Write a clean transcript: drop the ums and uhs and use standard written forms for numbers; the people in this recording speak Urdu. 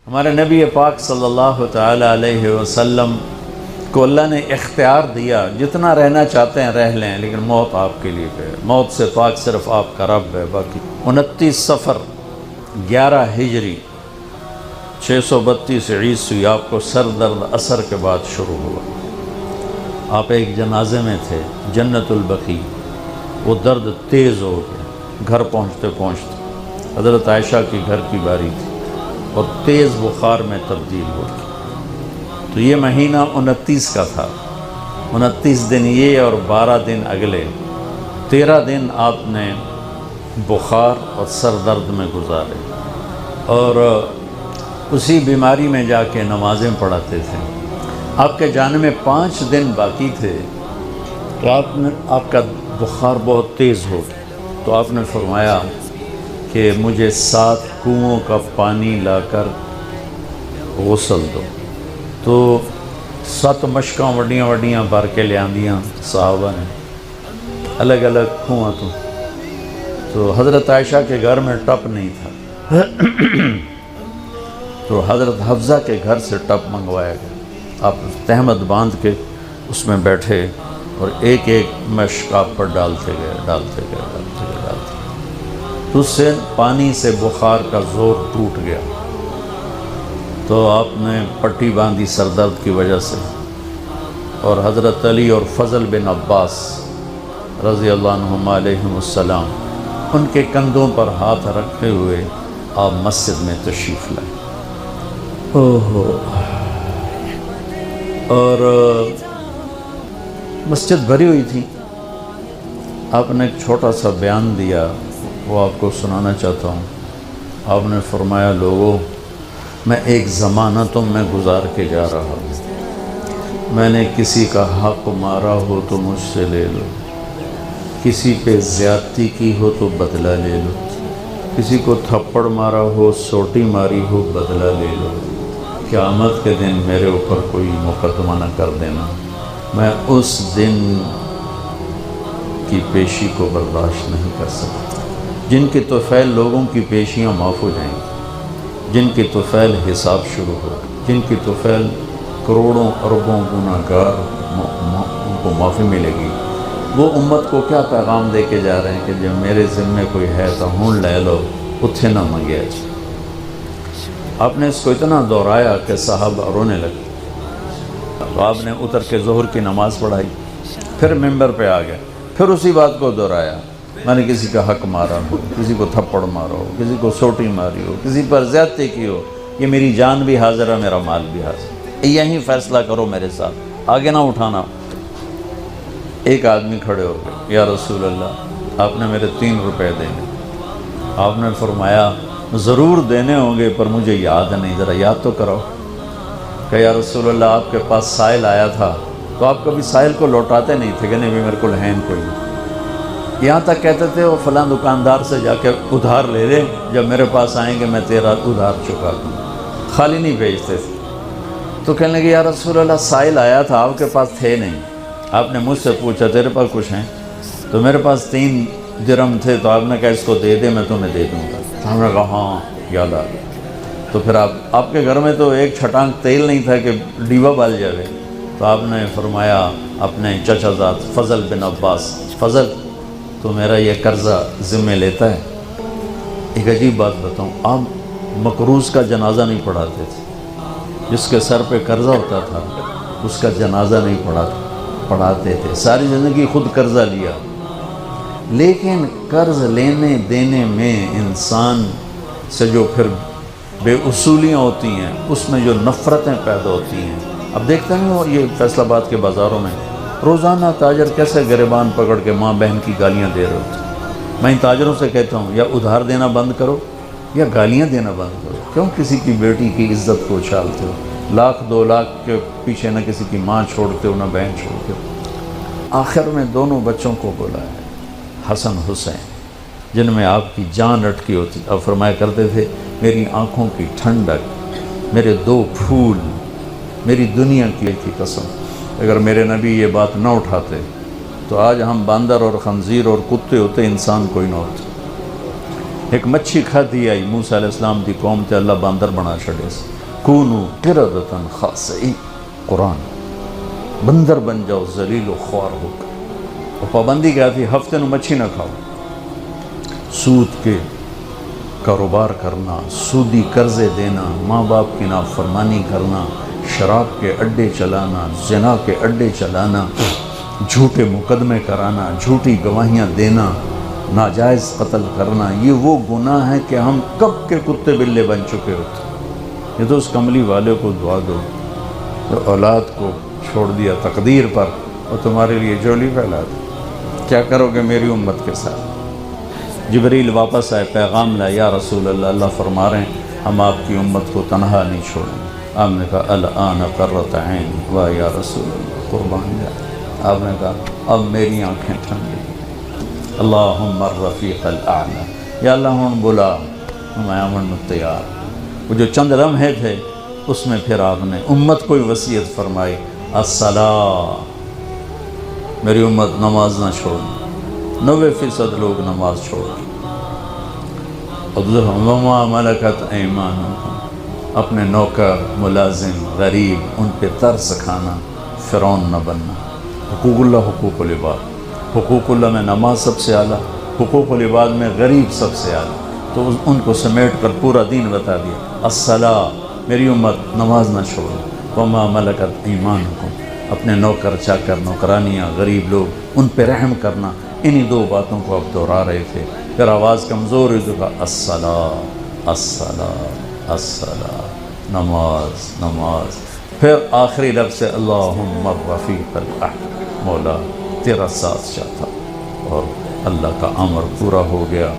ہمارے نبی پاک صلی اللہ تعالی علیہ وسلم کو اللہ نے اختیار دیا، جتنا رہنا چاہتے ہیں رہ لیں، لیکن موت آپ کے لیے ہے، موت سے پاک صرف آپ کا رب ہے۔ باقی 29 صفر 11 ہجری 632 عیسوی آپ کو سر درد عصر کے بعد شروع ہوا۔ آپ ایک جنازے میں تھے جنت البقیع، وہ درد تیز ہو گیا، گھر پہنچتے پہنچتے حضرت عائشہ کی گھر کی باری تھی اور تیز بخار میں تبدیل ہو گئی۔ تو یہ مہینہ 29 کا تھا، 29 دن یہ اور 12 دن اگلے، 13 دن آپ نے بخار اور سر درد میں گزارے، اور اسی بیماری میں جا کے نمازیں پڑھاتے تھے۔ آپ کے جانے میں 5 دن باقی تھے تو آپ کا بخار بہت تیز ہو گیا، تو آپ نے فرمایا کہ مجھے 7 کنوؤں کا پانی لا کر غسل دو۔ تو 7 مشکاں وڈیاں وڈیاں بھر کے لے آندیاں صحابہ نے، الگ الگ کنواں تو حضرت عائشہ کے گھر میں ٹپ نہیں تھا، تو حضرت حفصہ کے گھر سے ٹپ منگوایا گیا۔ آپ تہمت باندھ کے اس میں بیٹھے اور ایک ایک مشک آپ پر ڈالتے گئے۔ تو اس سے پانی سے بخار کا زور ٹوٹ گیا، تو آپ نے پٹی باندھی سر درد کی وجہ سے، اور حضرت علی اور فضل بن عباس رضی اللہ عنہما علیہم السلام ان کے کندھوں پر ہاتھ رکھے ہوئے آپ مسجد میں تشریف لائے۔ اور مسجد بھری ہوئی تھی۔ آپ نے ایک چھوٹا سا بیان دیا، وہ آپ کو سنانا چاہتا ہوں۔ آپ نے فرمایا، لوگوں، میں ایک زمانہ تم میں گزار کے جا رہا ہوں، میں نے کسی کا حق مارا ہو تو مجھ سے لے لو، کسی پہ زیادتی کی ہو تو بدلہ لے لو، کسی کو تھپڑ مارا ہو، سوٹی ماری ہو، بدلہ لے لو، قیامت کے دن میرے اوپر کوئی مقدمہ نہ کر دینا، میں اس دن کی پیشی کو برداشت نہیں کر سکتا۔ جن کے طفیل لوگوں کی پیشیاں معاف ہو جائیں گی، جن کے طفیل حساب شروع ہو، جن کی طفیل کروڑوں اربوں گناہگار ان کو معافی ملے گی، وہ امت کو کیا پیغام دے کے جا رہے ہیں کہ جب میرے ذمے کوئی ہے تو ہون لے لو، اتھے نہ منگیا جائے۔ آپ نے اس کو اتنا دہرایا کہ صحابہ رونے لگے۔ تو آپ نے اتر کے ظہر کی نماز پڑھائی، پھر ممبر پہ آ گئے، پھر اسی بات کو دہرایا، میں نے کسی کا حق مارا ہو، کسی کو تھپڑ مارا ہو، کسی کو سوٹی ماری ہو، کسی پر زیادتی کی ہو، یہ میری جان بھی حاضر ہے، میرا مال بھی حاضر، یہی فیصلہ کرو میرے ساتھ، آگے نہ اٹھانا۔ ایک آدمی کھڑے ہو گئے، یا رسول اللہ، آپ نے میرے 3 روپے دینے۔ آپ نے فرمایا، ضرور دینے ہوں گے پر مجھے یاد نہیں، ذرا یاد تو کرو۔ کہ یا رسول اللہ، آپ کے پاس سائل آیا تھا تو آپ کبھی سائل کو لوٹاتے نہیں تھے کہ نہیں بھی میرے کو لہن کوئی نہیں، یہاں تک کہتے تھے وہ فلاں دکاندار سے جا کے ادھار لے لے، جب میرے پاس آئیں گے میں تیرا ادھار چکا دوں، خالی نہیں بھیجتے تھے۔ تو کہنے لگے، یا رسول اللہ، سائل آیا تھا، آپ کے پاس تھے نہیں، آپ نے مجھ سے پوچھا تیرے پاس کچھ ہیں؟ تو میرے پاس 3 درہم تھے، تو آپ نے کہا اس کو دے دے، میں تمہیں دے دوں گا۔ تو ہم نے کہا ہاں یاد آ گیا۔ تو پھر آپ کے گھر میں تو ایک چھٹانک تیل نہیں تھا کہ ڈیبا بال جائے، تو آپ نے فرمایا اپنے چچا زاد فضل بن عباس، فضل تو میرا یہ قرضہ ذمہ لیتا ہے؟ ایک عجیب بات بتاؤں، آپ مقروض کا جنازہ نہیں پڑھاتے تھے، جس کے سر پہ قرضہ ہوتا تھا اس کا جنازہ نہیں پڑھاتے تھے، ساری زندگی خود قرضہ لیا۔ لیکن قرض لینے دینے میں انسان سے جو پھر بے اصولیاں ہوتی ہیں، اس میں جو نفرتیں پیدا ہوتی ہیں، اب دیکھتے ہیں وہ یہ فیصل آباد کے بازاروں میں روزانہ تاجر کیسے گریبان پکڑ کے ماں بہن کی گالیاں دے رہے ہوتے ہیں۔ میں ان تاجروں سے کہتا ہوں یا ادھار دینا بند کرو یا گالیاں دینا بند کرو، کیوں کسی کی بیٹی کی عزت کو اچھالتے ہو؟ 1,00,000 2 لاکھ کے پیچھے نہ کسی کی ماں چھوڑتے ہو نہ بہن چھوڑتے ہو۔ آخر میں دونوں بچوں کو بلایا، حسن حسین، جن میں آپ کی جان اٹکی ہوتی۔ اب فرمایا کرتے تھے، میری آنکھوں کی ٹھنڈک، میرے 2 پھول، میری دنیا کی قسم، اگر میرے نبی یہ بات نہ اٹھاتے تو آج ہم باندر اور خنزیر اور کتے ہوتے، انسان کوئی نہ ہوتا۔ ایک مچھی کھا دی آئی موسیٰ علیہ السلام دی قوم تے اللہ باندر بنا چھڑے سے۔ کونو قردۃ خاسئین، قرآن، بندر بن جاؤ ذلیل و خوار ہو کر۔ اور پابندی کیا تھی؟ ہفتے نو مچھی نہ کھاؤ، سود کے کاروبار کرنا، سودی قرضے دینا، ماں باپ کی نافرمانی کرنا، شراب کے اڈے چلانا، زنا کے اڈے چلانا، جھوٹے مقدمے کرانا، جھوٹی گواہیاں دینا، ناجائز قتل کرنا، یہ وہ گناہ ہے کہ ہم کب کے کتے بلے بن چکے ہوتے۔ یہ تو اس کملی والے کو دعا دو جو اولاد کو چھوڑ دیا تقدیر پر اور تمہارے لیے جولی پھیلا دی۔ کیا کرو گے میری امت کے ساتھ؟ جبریل واپس آئے، پیغام لائے، یا رسول اللہ، اللہ فرما رہے ہیں ہم آپ کی امت کو تنہا نہیں چھوڑیں گے۔ آپ نے کہا الآن قرۃ عین، واہ یا رسول اللہ، قربان جائے۔ آپ نے کہا اب میری آنکھیں ٹھنڈی ہیں۔ اللہم الرفیق الاعلی، یا اللہ ہم بلا، ہم آمن تیار۔ وہ جو چند لمحے تھے اس میں پھر آپ نے امت کو وصیت فرمائی، الصلاۃ، میری امت نماز نہ چھوڑنا۔ 90% لوگ نماز چھوڑیں۔ وما ملکت ایمانکم، اپنے نوکر، ملازم، غریب، ان پہ ترس کھانا، فرعون نہ بننا۔ حقوق اللہ، حقوق العباد، حقوق اللہ میں نماز سب سے اعلیٰ، حقوق العباد میں غریب سب سے اعلیٰ، تو ان کو سمیٹ کر پورا دین بتا دیا۔ الصلاۃ، میری امت نماز نہ چھوڑو۔ وما ملکت ایمانکم، اپنے نوکر چاکر، نوکرانیاں، غریب لوگ، ان پہ رحم کرنا۔ انہی دو باتوں کو اب دہرا رہے تھے۔ پھر آواز کمزور ہوئی تو کہا الصلاۃ، الصلاۃ، الصلاۃ، نماز، نماز۔ پھر آخری لفظ سے اللہم الرفیق الاعلی، مولا تیرا ساتھ چاہتا، اور اللہ کا امر پورا ہو گیا۔